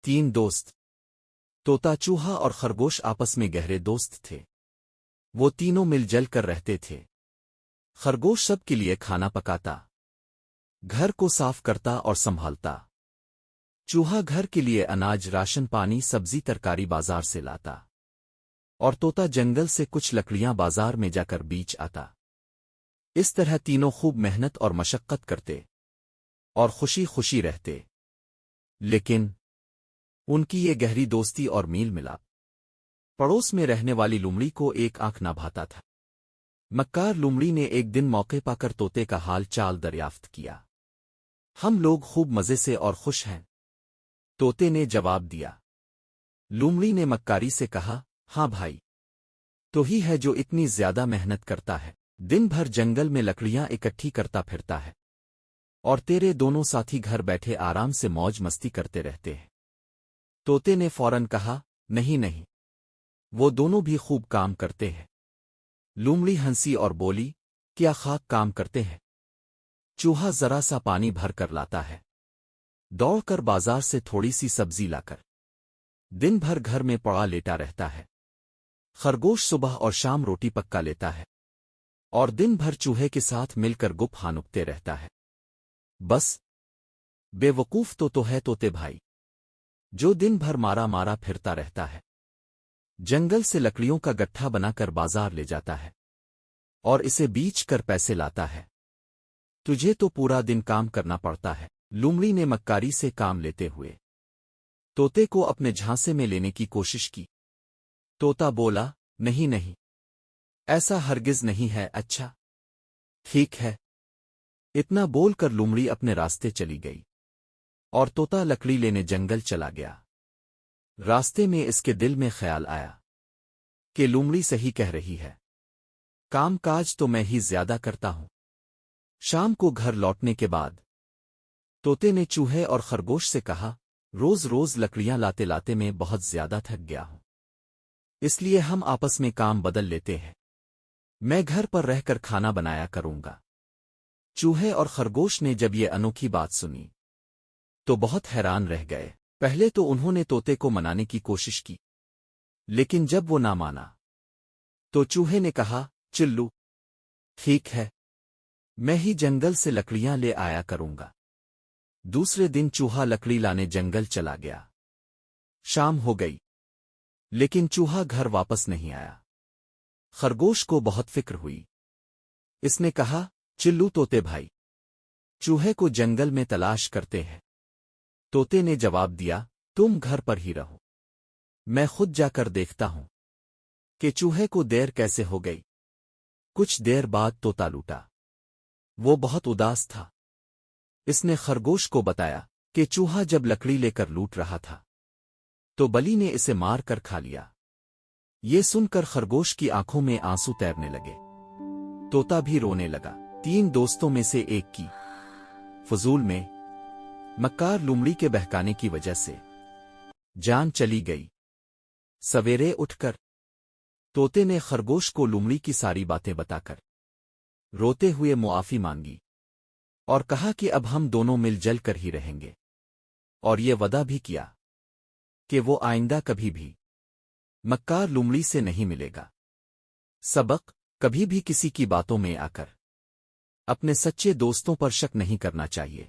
तीन दोस्त। तोता, चूहा और खरगोश आपस में गहरे दोस्त थे। वो तीनों मिल जल कर रहते थे। खरगोश सब के लिए खाना पकाता, घर को साफ करता और संभालता। चूहा घर के लिए अनाज, राशन, पानी, सब्जी, तरकारी बाजार से लाता। और तोता जंगल से कुछ लकड़ियां बाजार में जाकर बेच आता। इस तरह तीनों खूब मेहनत और मशक्कत करते और खुशी खुशी रहते। लेकिन उनकी ये गहरी दोस्ती और मील मिलाप पड़ोस में रहने वाली लोमड़ी को एक आंख ना भाता था। मक्कार लोमड़ी ने एक दिन मौके पाकर तोते का हाल चाल दरियाफ्त किया। हम लोग खूब मजे से और खुश हैं, तोते ने जवाब दिया। लोमड़ी ने मक्कारी से कहा, हाँ भाई, तो ही है जो इतनी ज्यादा मेहनत करता है, दिन भर जंगल में लकड़ियां इकट्ठी करता फिरता है, और तेरे दोनों साथी घर बैठे आराम से मौज मस्ती करते रहते हैं। तोते ने फौरन कहा, नहीं नहीं, वो दोनों भी खूब काम करते हैं। लोमड़ी हंसी और बोली, क्या खाक काम करते हैं? चूहा जरा सा पानी भर कर लाता है, दौड़कर बाजार से थोड़ी सी सब्जी लाकर दिन भर घर में पड़ा लेटा रहता है। खरगोश सुबह और शाम रोटी पक्का लेता है और दिन भर चूहे के साथ मिलकर गुप हानुकते रहता है। बस बेवकूफ तो है तोते भाई, जो दिन भर मारा मारा फिरता रहता है, जंगल से लकड़ियों का गट्ठा बनाकर बाजार ले जाता है और इसे बीच कर पैसे लाता है। तुझे तो पूरा दिन काम करना पड़ता है। लोमड़ी ने मक्कारी से काम लेते हुए तोते को अपने झांसे में लेने की कोशिश की। तोता बोला, नहीं नहीं, ऐसा हरगिज नहीं है। अच्छा ठीक है। इतना बोलकर लोमड़ी अपने रास्ते चली गई और तोता लकड़ी लेने जंगल चला गया। रास्ते में इसके दिल में ख्याल आया कि लोमड़ी सही कह रही है, काम काज तो मैं ही ज्यादा करता हूं। शाम को घर लौटने के बाद तोते ने चूहे और खरगोश से कहा, रोज रोज लकड़ियां लाते लाते मैं बहुत ज्यादा थक गया हूं, इसलिए हम आपस में काम बदल लेते हैं। मैं घर पर रहकर खाना बनाया करूंगा। चूहे और खरगोश ने जब ये अनोखी बात सुनी तो बहुत हैरान रह गए। पहले तो उन्होंने तोते को मनाने की कोशिश की, लेकिन जब वो ना माना तो चूहे ने कहा, चिल्लू, ठीक है, मैं ही जंगल से लकड़ियां ले आया करूंगा। दूसरे दिन चूहा लकड़ी लाने जंगल चला गया। शाम हो गई, लेकिन चूहा घर वापस नहीं आया। खरगोश को बहुत फिक्र हुई। इसने कहा, चिल्लू तोते भाई, चूहे को जंगल में तलाश करते हैं। तोते ने जवाब दिया, तुम घर पर ही रहो, मैं खुद जाकर देखता हूं कि चूहे को देर कैसे हो गई। कुछ देर बाद तोता लौटा। वो बहुत उदास था। इसने खरगोश को बताया कि चूहा जब लकड़ी लेकर लूट रहा था तो बली ने इसे मार कर खा लिया। ये सुनकर खरगोश की आंखों में आंसू तैरने लगे। तोता भी रोने लगा। तीन दोस्तों में से एक की फजूल में मक्कार लोमड़ी के बहकाने की वजह से जान चली गई। सवेरे उठकर तोते ने खरगोश को लोमड़ी की सारी बातें बताकर रोते हुए मुआफी मांगी और कहा कि अब हम दोनों मिल जल कर ही रहेंगे, और ये वादा भी किया कि वो आइंदा कभी भी मक्कार लोमड़ी से नहीं मिलेगा। सबक, कभी भी किसी की बातों में आकर अपने सच्चे दोस्तों पर शक नहीं करना चाहिए।